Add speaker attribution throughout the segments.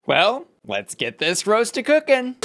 Speaker 1: Well, let's get this roast to cooking.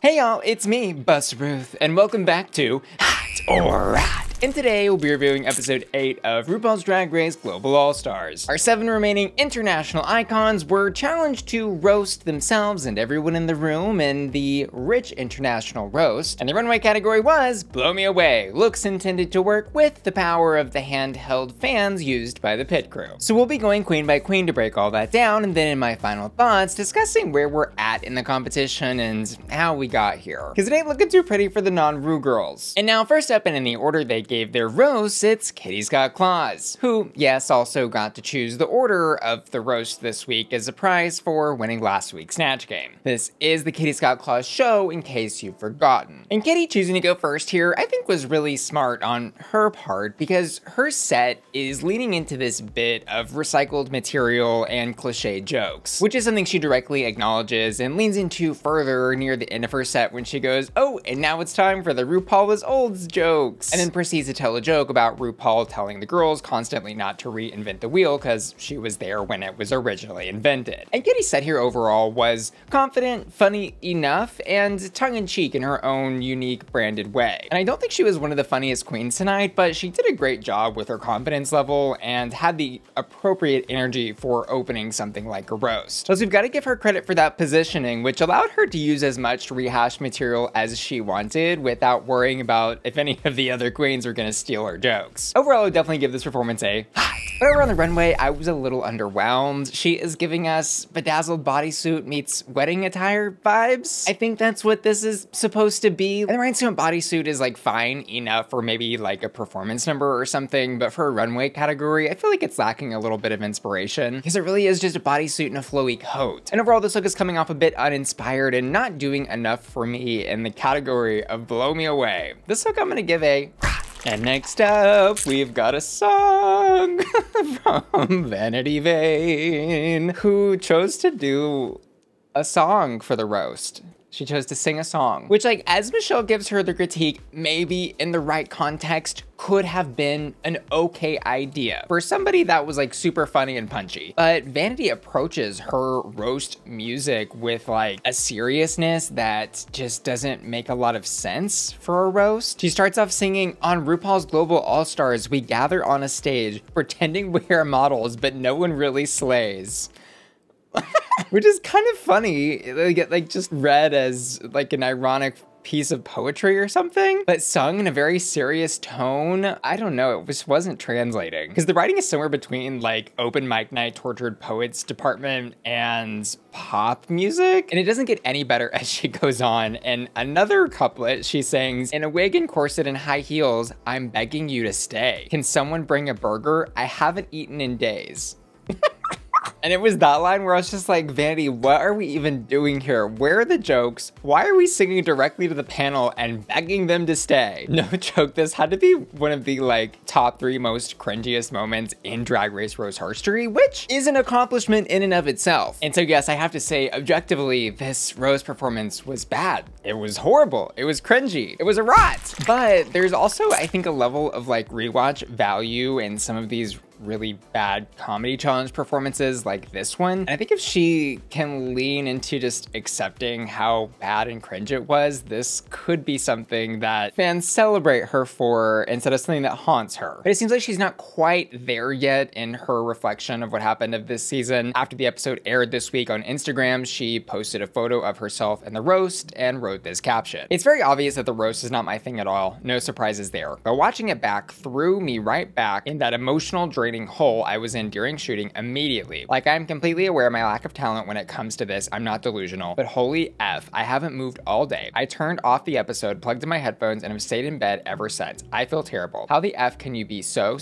Speaker 1: Hey y'all, it's me, Bus Ruth, and welcome back to Hot or Hot. And today we'll be reviewing episode 8 of RuPaul's Drag Race Global All-Stars. Our 7 remaining international icons were challenged to roast themselves and everyone in the room in the Rich International Roast. And the runway category was Blow Me Away, looks intended to work with the power of the handheld fans used by the pit crew. So we'll be going queen by queen to break all that down, and then in my final thoughts, discussing where we're at in the competition and how we got here. Because it ain't looking too pretty for the non-Ru girls. And now first up and in the order they gave their roasts, it's Kitty Scott-Claus, who, yes, also got to choose the order of the roast this week as a prize for winning last week's Snatch Game. This is the Kitty Scott-Claus show, in case you've forgotten. And Kitty choosing to go first here, I think was really smart on her part, because her set is leaning into this bit of recycled material and cliche jokes, which is something she directly acknowledges and leans into further near the end of her set when she goes, "Oh, and now it's time for the RuPaul is olds jokes," and then proceeds to tell a joke about RuPaul telling the girls constantly not to reinvent the wheel because she was there when it was originally invented. And Kitty's set here overall was confident, funny enough, and tongue-in-cheek in her own unique branded way. And I don't think she was one of the funniest queens tonight, but she did a great job with her confidence level and had the appropriate energy for opening something like a roast. So we've got to give her credit for that positioning, which allowed her to use as much rehash material as she wanted without worrying about if any of the other queens are gonna steal her jokes. Overall, I would definitely give this performance a hot. But over on the runway, I was a little underwhelmed. She is giving us bedazzled bodysuit meets wedding attire vibes. I think that's what this is supposed to be. And the rhinestone bodysuit is like fine enough for maybe like a performance number or something, but for a runway category, I feel like it's lacking a little bit of inspiration because it really is just a bodysuit and a flowy coat. And overall, this look is coming off a bit uninspired and not doing enough for me in the category of Blow Me Away. This look I'm gonna give a hot. And next up, we've got a song from Vanity Vane, who chose to do a song for the roast. She chose to sing a song, which, like, as Michelle gives her the critique, maybe in the right context could have been an okay idea for somebody that was like super funny and punchy. But Vanity approaches her roast music with like a seriousness that just doesn't make a lot of sense for a roast. She starts off singing, "On RuPaul's Global All-Stars, we gather on a stage, pretending we are models, but no one really slays." Which is kind of funny, like just read as like an ironic piece of poetry or something, but sung in a very serious tone. I don't know, it just wasn't translating. Because the writing is somewhere between like open mic night tortured poets department and pop music. And it doesn't get any better as she goes on. And another couplet, she sings, "In a wig and corset and high heels, I'm begging you to stay. Can someone bring a burger? I haven't eaten in days." And it was that line where I was just like, Vanity, what are we even doing here? Where are the jokes? Why are we singing directly to the panel and begging them to stay? No joke, this had to be one of the like top 3 most cringiest moments in Drag Race roast history, which is an accomplishment in and of itself. And so yes, I have to say, objectively, this roast performance was bad. It was horrible. It was cringy. It was a rot. But there's also, I think, a level of like rewatch value in some of these really bad comedy challenge performances like this one. And I think if she can lean into just accepting how bad and cringe it was, this could be something that fans celebrate her for instead of something that haunts her. But it seems like she's not quite there yet in her reflection of what happened of this season. After the episode aired this week on Instagram, she posted a photo of herself in the roast and wrote this caption. "It's very obvious that the roast is not my thing at all. No surprises there. But watching it back threw me right back in that emotional draining hole I was in during shooting immediately. Like, I'm completely aware of my lack of talent when it comes to this. I'm not delusional, but holy F, I haven't moved all day. I turned off the episode, plugged in my headphones, and have stayed in bed ever since. I feel terrible. How the F can you be so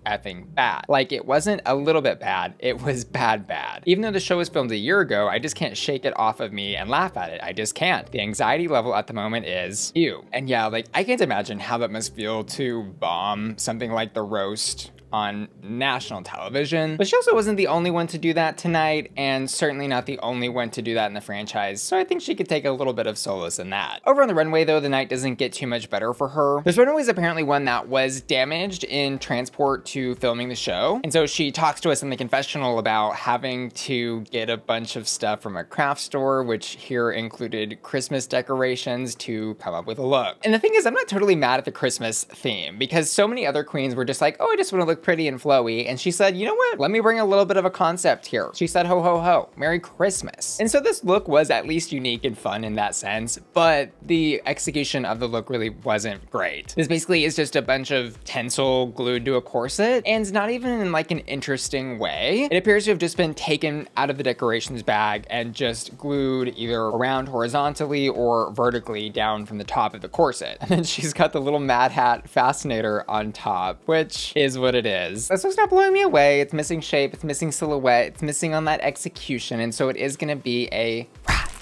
Speaker 1: effing bad?" Like, it wasn't a little bit bad, it was bad. Even though the show was filmed a year ago, I just can't shake it off of me and laugh at it. I just can't. The anxiety level at the moment is ew. And yeah, like, I can't imagine how that must feel to bomb something like the roast on national television. But she also wasn't the only one to do that tonight, and certainly not the only one to do that in the franchise, so I think she could take a little bit of solace in that. Over on the runway though, the night doesn't get too much better for her. This runway is apparently one that was damaged in transport to filming the show, and so she talks to us in the confessional about having to get a bunch of stuff from a craft store, which here included Christmas decorations to come up with a look. And the thing is, I'm not totally mad at the Christmas theme, because so many other queens were just like, oh, I just want to look pretty and flowy, and she said, you know what, let me bring a little bit of a concept here. She said, ho ho ho, Merry Christmas. And so this look was at least unique and fun in that sense, but the execution of the look really wasn't great. This basically is just a bunch of tinsel glued to a corset, and not even in like an interesting way. It appears to have just been taken out of the decorations bag and just glued either around horizontally or vertically down from the top of the corset. And then she's got the little Mad Hat fascinator on top, which is what it is. This looks not blowing me away. It's missing shape, it's missing silhouette, it's missing on that execution, and so it is gonna be a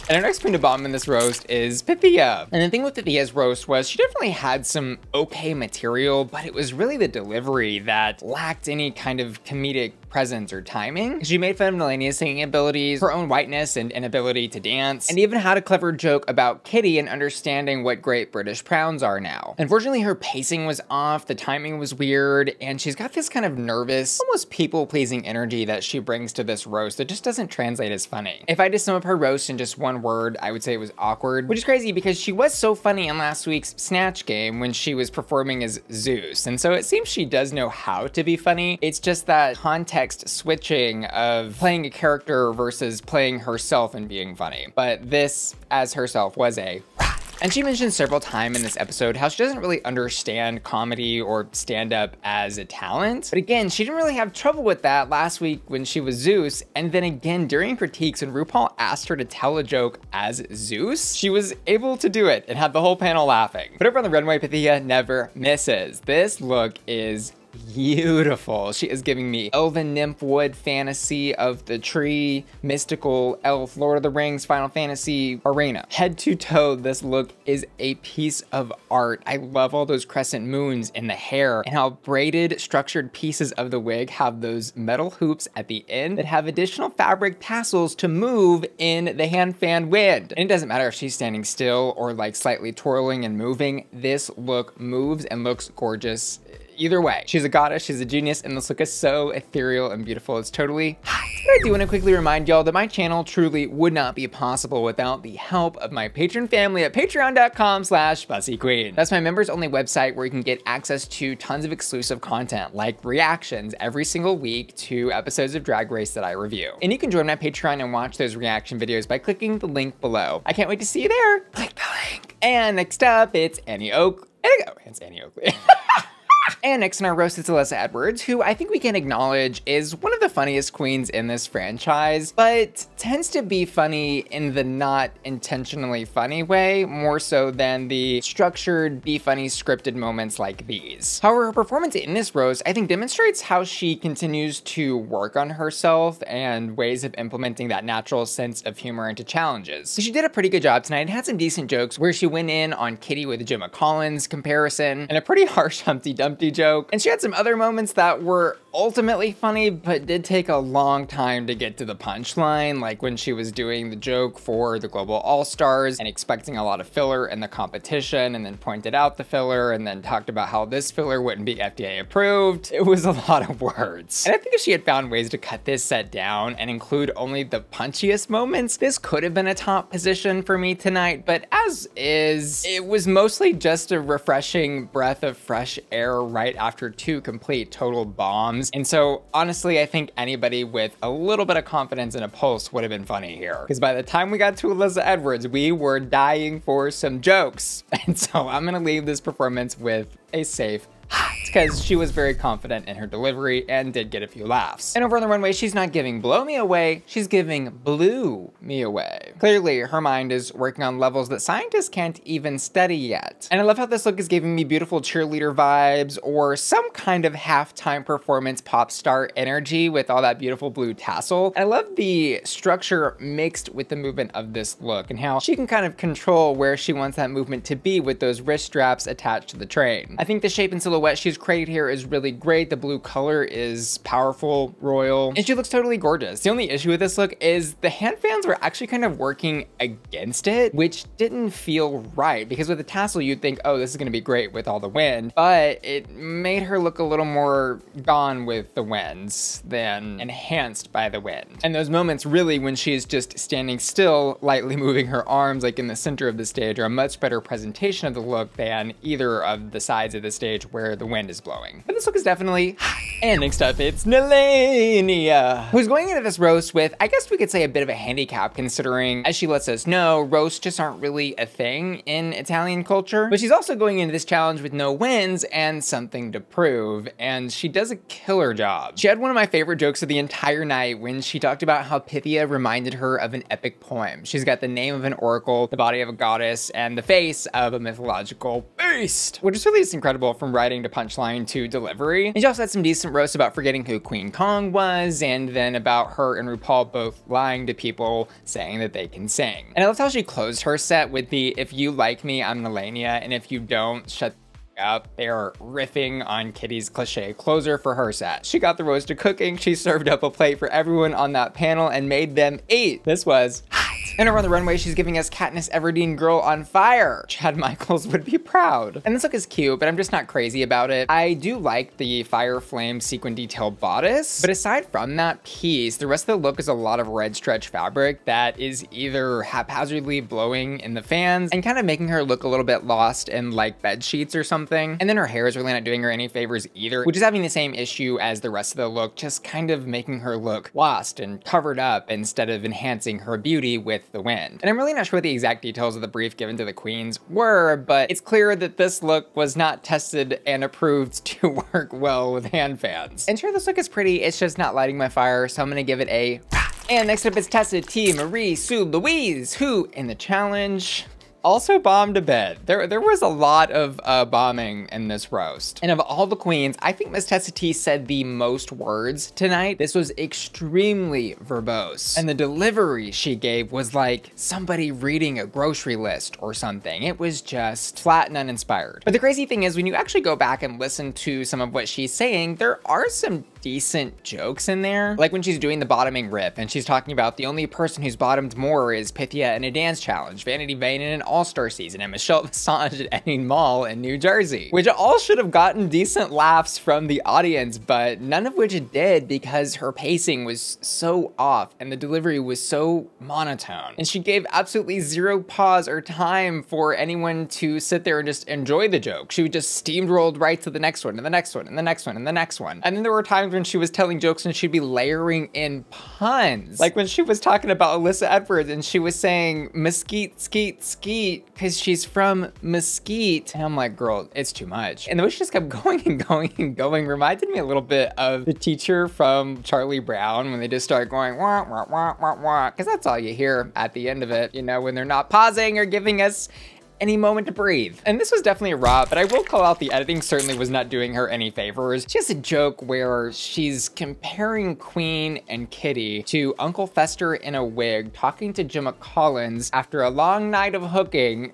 Speaker 1: and our next queen to bomb in this roast is Pythia. And the thing with Pythia's roast was she definitely had some okay material, but it was really the delivery that lacked any kind of comedic presence or timing. She made fun of Nehellenia's singing abilities, her own whiteness and inability to dance, and even had a clever joke about Kitty and understanding what great British pronouns are now. Unfortunately, her pacing was off, the timing was weird, and she's got this kind of nervous, almost people-pleasing energy that she brings to this roast that just doesn't translate as funny. If I had to sum up her roast in just one word, I would say it was awkward, which is crazy because she was so funny in last week's Snatch game when she was performing as Zeus, and so it seems she does know how to be funny. It's just that context switching of playing a character versus playing herself and being funny. But this, as herself, was a and she mentioned several times in this episode how she doesn't really understand comedy or stand-up as a talent. But again, she didn't really have trouble with that last week when she was Zeus. And then again, during critiques, when Rupaul asked her to tell a joke as Zeus, she was able to do it and had the whole panel laughing. But over on the runway, Pythia never misses. This look is beautiful. She is giving me elven nymph wood fantasy of the tree, mystical elf, Lord of the Rings, Final Fantasy arena. Head to toe, this look is a piece of art. I love all those crescent moons in the hair and how braided structured pieces of the wig have those metal hoops at the end that have additional fabric tassels to move in the hand fan wind. And it doesn't matter if she's standing still or like slightly twirling and moving, this look moves and looks gorgeous. Either way, she's a goddess, she's a genius, and this look is so ethereal and beautiful. It's totally hot. But I do want to quickly remind y'all that my channel truly would not be possible without the help of my Patron family at patreon.com/BussyQueen. That's my members only website where you can get access to tons of exclusive content like reactions every single week to episodes of Drag Race that I review. And you can join my Patreon and watch those reaction videos by clicking the link below. I can't wait to see you there. Click the link. And next up, it's Annie Oakley. It's Annie Oakley. And next in our roast is Alyssa Edwards, who I think we can acknowledge is one of the funniest queens in this franchise, but tends to be funny in the not intentionally funny way, more so than the structured, be funny, scripted moments like these. However, her performance in this roast, I think, demonstrates how she continues to work on herself and ways of implementing that natural sense of humor into challenges. So she did a pretty good job tonight and had some decent jokes where she went in on Kitty with the Gemma Collins comparison and a pretty harsh Humpty Dumpty joke. And she had some other moments that were ultimately funny, but did take a long time to get to the punchline, like when she was doing the joke for the Global All-Stars and expecting a lot of filler in the competition, and then pointed out the filler and then talked about how this filler wouldn't be FDA approved. It was a lot of words. And I think if she had found ways to cut this set down and include only the punchiest moments, this could have been a top position for me tonight, but as is, it was mostly just a refreshing breath of fresh air right after two complete total bombs. And so honestly, I think anybody with a little bit of confidence and a pulse would have been funny here. Because by the time we got to Alyssa Edwards, we were dying for some jokes. And so I'm gonna leave this performance with a safe because she was very confident in her delivery and did get a few laughs. And over on the runway, she's not giving blow me away, she's giving blew me away. Clearly, her mind is working on levels that scientists can't even study yet. And I love how this look is giving me beautiful cheerleader vibes or some kind of halftime performance pop star energy with all that beautiful blue tassel. And I love the structure mixed with the movement of this look and how she can kind of control where she wants that movement to be with those wrist straps attached to the train. I think the shape and silhouette she's created here is really great. The blue color is powerful, royal, and she looks totally gorgeous. The only issue with this look is the hand fans were actually kind of working against it, which didn't feel right, because with the tassel you'd think, oh, this is gonna be great with all the wind, but it made her look a little more gone with the winds than enhanced by the wind. And those moments really when she's just standing still, lightly moving her arms like in the center of the stage, are a much better presentation of the look than either of the sides of the stage where the wind is blowing. But this look is definitely high. And next up, it's Nehellenia, who's going into this roast with, I guess we could say, a bit of a handicap, considering, as she lets us know, roasts just aren't really a thing in Italian culture. But she's also going into this challenge with no wins and something to prove, and she does a killer job. She had one of my favorite jokes of the entire night when she talked about how Pythia reminded her of an epic poem. She's got the name of an oracle, the body of a goddess, and the face of a mythological beast, which is really just incredible from writing to punchline to delivery. And she also had some decent roasts about forgetting who Queen Kong was, and then about her and Rupaul both lying to people saying that they can sing. And I love how she closed her set with the, if you like me, I'm Nehellenia, and if you don't, shut up. They are riffing on Kitty's cliche closer for her set. She got the roast to cooking, she served up a plate for everyone on that panel and made them eat. This was hot. And over on the runway, she's giving us Katniss Everdeen Girl on Fire. Chad Michaels would be proud. And this look is cute, but I'm just not crazy about it. I do like the fire flame sequin detail bodice, but aside from that piece, the rest of the look is a lot of red stretch fabric that is either haphazardly blowing in the fans and kind of making her look a little bit lost in like bed sheets or something. And then her hair is really not doing her any favors either, which is having the same issue as the rest of the look, just kind of making her look lost and covered up instead of enhancing her beauty with the wind. And I'm really not sure what the exact details of the brief given to the queens were, but it's clear that this look was not tested and approved to work well with hand fans. And sure, this look is pretty, it's just not lighting my fire, so I'm gonna give it a. And next up is Tessa, T, Marie, Sue, Louise, who in the challenge also bombed a bit. There was a lot of bombing in this roast. And of all the queens, I think Miss Tessa T said the most words tonight. This was extremely verbose. And the delivery she gave was like somebody reading a grocery list or something. It was just flat and uninspired. But the crazy thing is when you actually go back and listen to some of what she's saying, there are some decent jokes in there. Like when she's doing the bottoming rip and she's talking about the only person who's bottomed more is Pythia in a dance challenge, Vanity Vane in an all-star season, and Michelle Visage at any mall in New Jersey, which all should have gotten decent laughs from the audience, but none of which it did because her pacing was so off and the delivery was so monotone. And she gave absolutely zero pause or time for anyone to sit there and just enjoy the joke. She just steamrolled right to the next one and the next one and the next one and the next one. And then there were times when she was telling jokes and she'd be layering in puns. Like when she was talking about Alyssa Edwards and she was saying mesquite, skeet, skeet, because she's from Mesquite. And I'm like, girl, it's too much. And the way she just kept going and going and going reminded me a little bit of the teacher from Charlie Brown when they just start going wah, wah, wah, wah, wah, because that's all you hear at the end of it, you know, when they're not pausing or giving us any moment to breathe. And this was definitely a rot, but I will call out the editing certainly was not doing her any favors. She has a joke where she's comparing Queen and Kitty to Uncle Fester in a wig talking to Gemma Collins after a long night of hooking.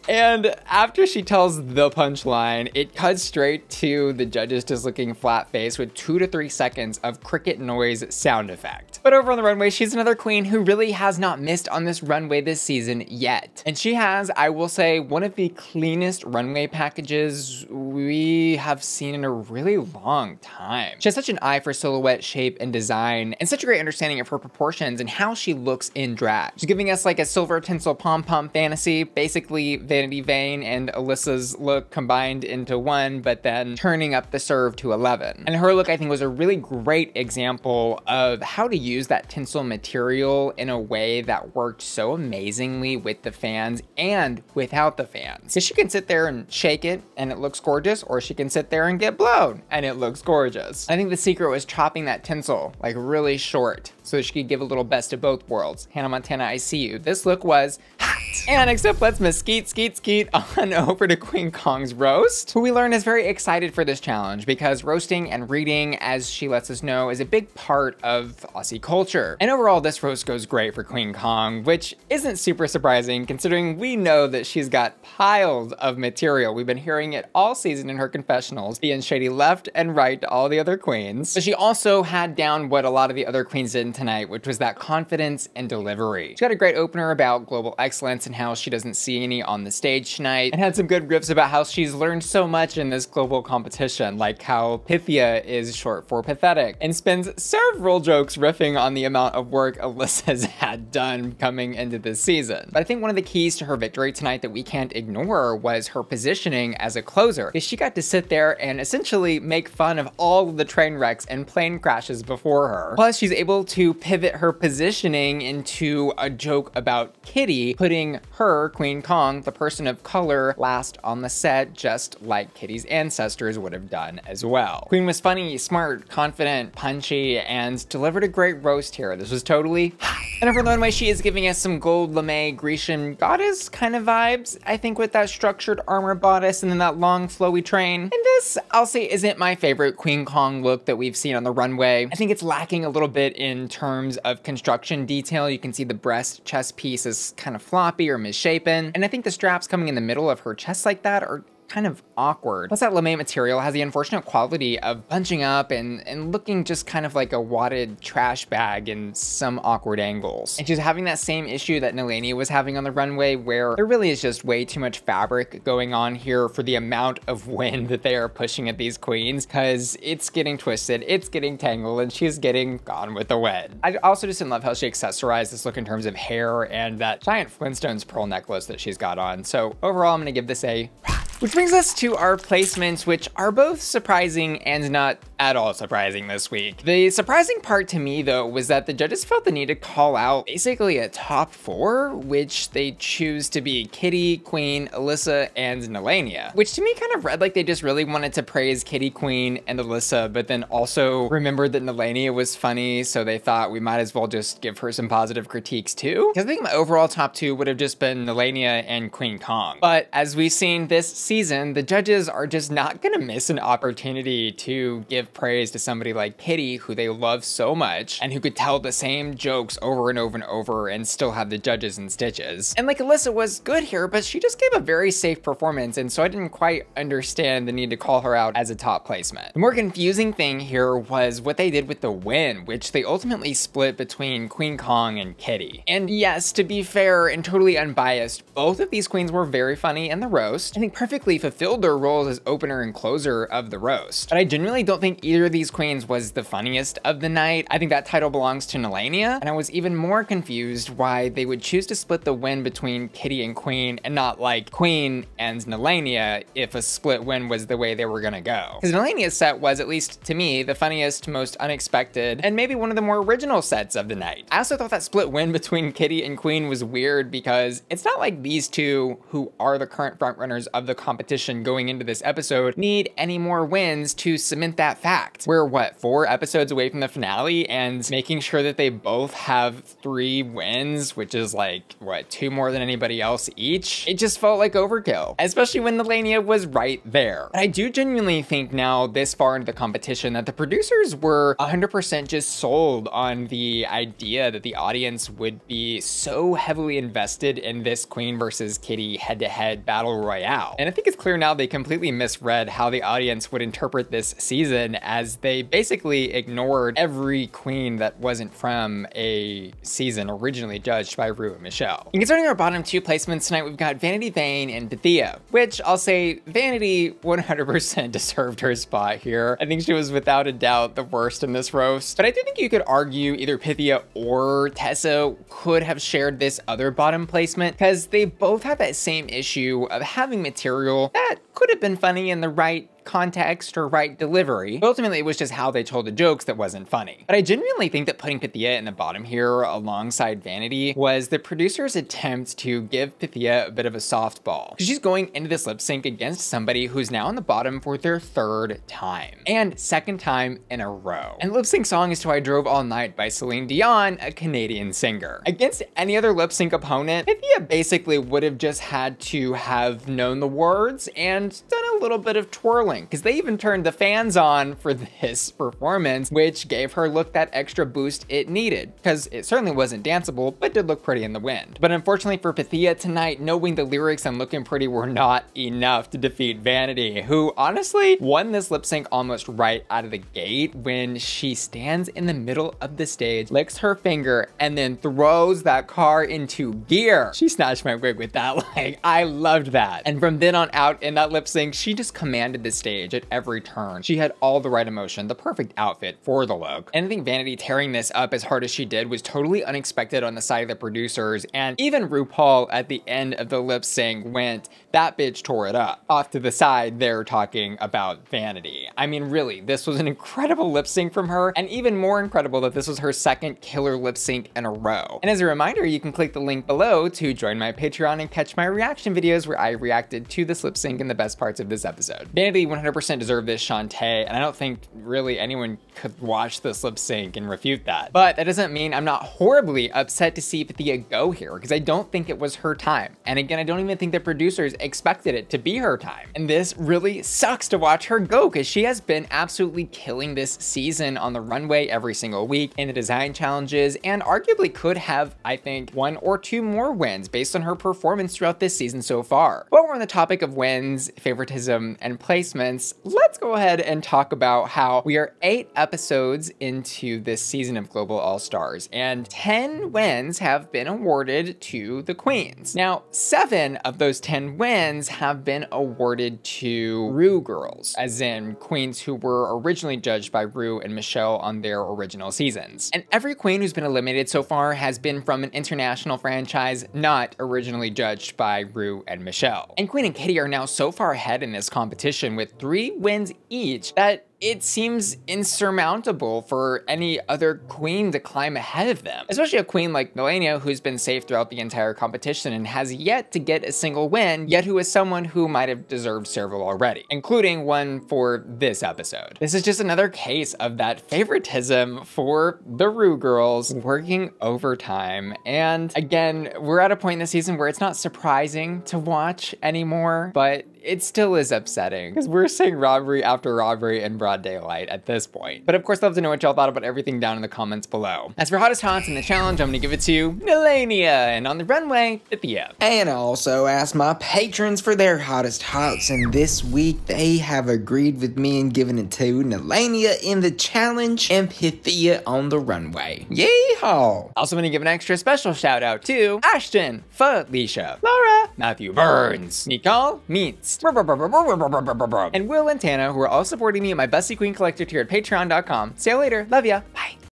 Speaker 1: And after she tells the punchline, it cuts straight to the judges just looking flat faced with 2 to 3 seconds of cricket noise sound effect. But over on the runway, she's another queen who really has not missed on this runway this season yet. And she has, I will say, one of the cleanest runway packages we have seen in a really long time. She has such an eye for silhouette, shape, and design, and such a great understanding of her proportions and how she looks in drag. She's giving us like a silver tinsel pom-pom fantasy, basically Vanity Vane and Alyssa's look combined into one, but then turning up the serve to 11. And her look, I think, was a really great example of how to use that tinsel material in a way that worked so amazingly with the fans and without the fans. So she can sit there and shake it and it looks gorgeous, or she can sit there and get blown and it looks gorgeous. I think the secret was chopping that tinsel like really short so she could give a little best of both worlds. Hannah Montana, I see you. This look was hot. And next up, let's skeet on over to Queen Kong's roast, who we learn is very excited for this challenge because roasting and reading, as she lets us know, is a big part of Aussie culture. And overall, this roast goes great for Queen Kong, which isn't super surprising considering we know that she's got piles of material. We've been hearing it all season in her confessionals, being shady left and right to all the other queens. But she also had down what a lot of the other queens did tonight, which was that confidence and delivery. She got a great opener about global excellence and how she doesn't see any on the stage tonight, and had some good riffs about how she's learned so much in this global competition, like how Pythia is short for pathetic, and spends several jokes riffing on the amount of work Alyssa's had done coming into this season. But I think one of the keys to her victory tonight that we can't ignore was her positioning as a closer, because she got to sit there and essentially make fun of all of the train wrecks and plane crashes before her. Plus, she's able to pivot her positioning into a joke about Kitty, putting her, Queen Kong, the person of color, last on the set, just like Kitty's ancestors would have done as well. Queen was funny, smart, confident, punchy, and delivered a great roast here. This was totally hot. And over Runway, she is giving us some gold lame Grecian goddess kind of vibes, I think, with that structured armor bodice and then that long flowy train. And this, I'll say, isn't my favorite Queen Kong look that we've seen on the runway. I think it's lacking a little bit in terms of construction detail. You can see the breast chest piece is kind of floppy or misshapen. And I think the straps coming in the middle of her chest like that are kind of awkward. Plus, that lame material has the unfortunate quality of bunching up and looking just kind of like a wadded trash bag in some awkward angles. And she's having that same issue that Nehellenia was having on the runway, where there really is just way too much fabric going on here for the amount of wind that they are pushing at these queens, because it's getting twisted, it's getting tangled, and she's getting gone with the wind. I also just didn't love how she accessorized this look in terms of hair and that giant Flintstones pearl necklace that she's got on. So overall, I'm gonna give this a which brings us to our placements, which are both surprising and not at all surprising this week. The surprising part to me, though, was that the judges felt the need to call out basically a top 4, which they choose to be Kitty, Queen, Alyssa, and Nehellenia, which to me kind of read like they just really wanted to praise Kitty, Queen, and Alyssa, but then also remembered that Nehellenia was funny, so they thought we might as well just give her some positive critiques too. Because I think my overall top 2 would have just been Nehellenia and Queen Kong. But as we've seen this season, the judges are just not gonna miss an opportunity to give praise to somebody like Kitty, who they love so much and who could tell the same jokes over and over and over and still have the judges in stitches. And like Alyssa was good here, but she just gave a very safe performance, and so I didn't quite understand the need to call her out as a top placement. The more confusing thing here was what they did with the win, which they ultimately split between Queen Kong and Kitty. And yes, to be fair and totally unbiased, both of these queens were very funny in the roast. I think perfectly fulfilled their roles as opener and closer of the roast. But I genuinely don't think either of these queens was the funniest of the night. I think that title belongs to Nehellenia, and I was even more confused why they would choose to split the win between Kitty and Queen and not like Queen and Nehellenia if a split win was the way they were gonna go. Because Nehellenia's set was, at least to me, the funniest, most unexpected, and maybe one of the more original sets of the night. I also thought that split win between Kitty and Queen was weird because it's not like these two, who are the current frontrunners of the competition going into this episode, need any more wins to cement that fact. We're what, 4 episodes away from the finale, and making sure that they both have 3 wins, which is like, what, 2 more than anybody else each? It just felt like overkill, especially when Nehellenia was right there. But I do genuinely think now, this far into the competition, that the producers were 100% just sold on the idea that the audience would be so heavily invested in this Queen versus Kitty head-to-head battle royale. And I think it's clear now they completely misread how the audience would interpret this season, as they basically ignored every queen that wasn't from a season originally judged by Ru and Michelle. And concerning our bottom 2 placements tonight, we've got Vanity Vane and Pythia, which I'll say Vanity 100% deserved her spot here. I think she was without a doubt the worst in this roast, but I do think you could argue either Pythia or Tessa could have shared this other bottom placement, because they both have that same issue of having material that could have been funny in the right context or right delivery. But ultimately, it was just how they told the jokes that wasn't funny. But I genuinely think that putting Pythia in the bottom here alongside Vanity was the producer's attempt to give Pythia a bit of a softball. Because she's going into this lip sync against somebody who's now on the bottom for their 3rd time. And 2nd time in a row. And lip sync song is to I Drove All Night by Celene Dion, a Canadian singer. Against any other lip sync opponent, Pythia basically would have just had to have known the words and done a little bit of twirling, because they even turned the fans on for this performance, which gave her look that extra boost it needed, because it certainly wasn't danceable, but did look pretty in the wind. But unfortunately for Pythia tonight, knowing the lyrics and looking pretty were not enough to defeat Vanity, who honestly won this lip sync almost right out of the gate when she stands in the middle of the stage, licks her finger, and then throws that car into gear. She snatched my wig with that. Like, I loved that. And from then on out in that lip sync, she just commanded the stage at every turn. She had all the right emotion, the perfect outfit for the look. And I think Vanity tearing this up as hard as she did was totally unexpected on the side of the producers. And even Rupaul at the end of the lip sync went, "That bitch tore it up." Off to the side, they're talking about Vanity. I mean, really, this was an incredible lip sync from her, and even more incredible that this was her 2nd killer lip sync in a row. And as a reminder, you can click the link below to join my Patreon and catch my reaction videos where I reacted to this lip sync and the best parts of this episode. Vanity 100% deserved this Shantae, and I don't think really anyone could watch this lip sync and refute that. But that doesn't mean I'm not horribly upset to see Pythia go here, because I don't think it was her time. And again, I don't even think the producers expected it to be her time. And this really sucks to watch her go, because she has been absolutely killing this season on the runway every single week in the design challenges, and arguably could have, I think, 1 or 2 more wins based on her performance throughout this season so far. While we're on the topic of wins, favoritism, and placements, let's go ahead and talk about how we are 8 episodes into this season of Global All-Stars, and 10 wins have been awarded to the queens. Now, 7 of those 10 wins have been awarded to Ru girls, as in queens who were originally judged by Ru and Michelle on their original seasons. And every queen who's been eliminated so far has been from an international franchise not originally judged by Ru and Michelle. And Kween and Kitty are now so far ahead in this competition with 3 wins each that it seems insurmountable for any other queen to climb ahead of them. Especially a queen like Nehellenia, who's been safe throughout the entire competition and has yet to get a single win, yet who is someone who might have deserved several already, including one for this episode. This is just another case of that favoritism for the Ru girls working overtime. And again, we're at a point in the season where it's not surprising to watch anymore, but it still is upsetting because we're seeing robbery after robbery in broad daylight at this point. But of course, I'd love to know what y'all thought about everything down in the comments below. As for hottest haunts in the challenge, I'm gonna give it to Nehellenia, and on the runway, Pythia.
Speaker 2: And I also asked my patrons for their hottest haunts, and this week they have agreed with me in giving it to Nehellenia in the challenge and Pythia on the runway. Yeehaw!
Speaker 1: Also gonna give an extra special shout out to Ashton, Felicia, Laura, Matthew Burns, Nicole Meets, and Will and Tana, who are all supporting me at my Bussy Queen Collector tier at patreon.com. See you later. Love ya. Bye.